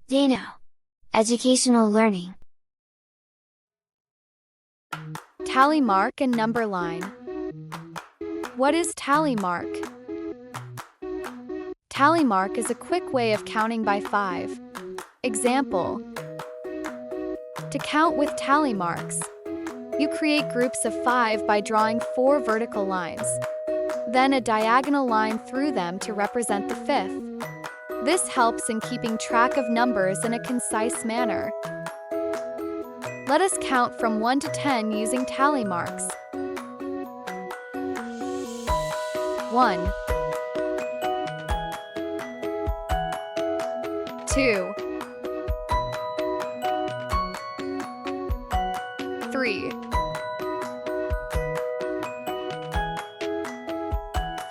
Dano. Educational learning. Tally mark and number line. What is tally mark? Tally mark is a quick way of counting by 5. Example: to count with tally marks, you create groups of 5 by drawing 4 vertical lines, then a diagonal line through them to represent the 5th. This helps in keeping track of numbers in a concise manner. Let us count from 1 to 10 using tally marks. 1, 2, 3,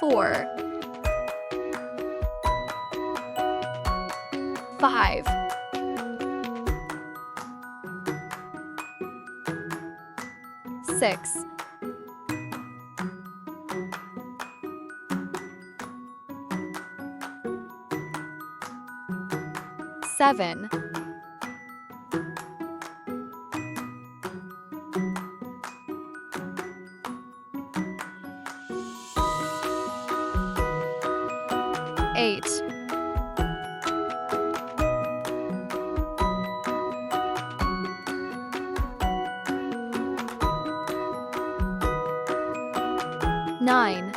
4, 5, 6, 7, 8, 9,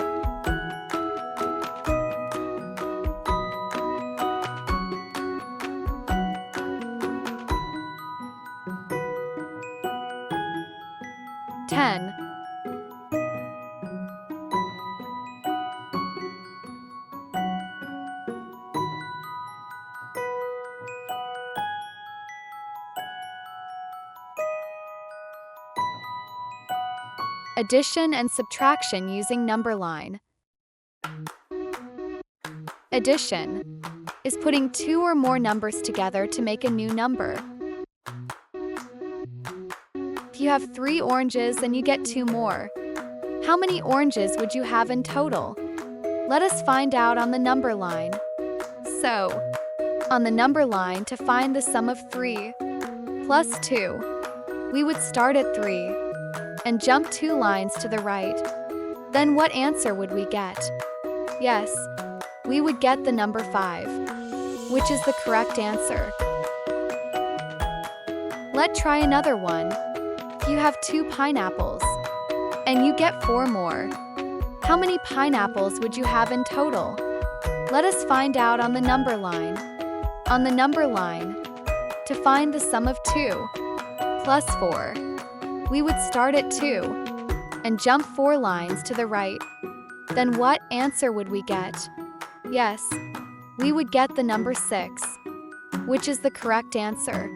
10, 'Addition and subtraction using number line. Addition is putting 2 or more numbers together to make a new number. If you have 3 oranges and you get 2 more, how many oranges would you have in total? Let us find out on the number line. So, on the number line, to find the sum of 3 plus 2, we would start at 3 and jump 2 lines to the right. Then what answer would we get? Yes, we would get the number 5, which is the correct answer. Let's try another one. If you have 2 pineapples and you get 4 more, how many pineapples would you have in total? Let us find out on the number line. On the number line, to find the sum of 2 plus 4, we would start at 2 and jump 4 lines to the right. Then what answer would we get? Yes, we would get the number 6, which is the correct answer.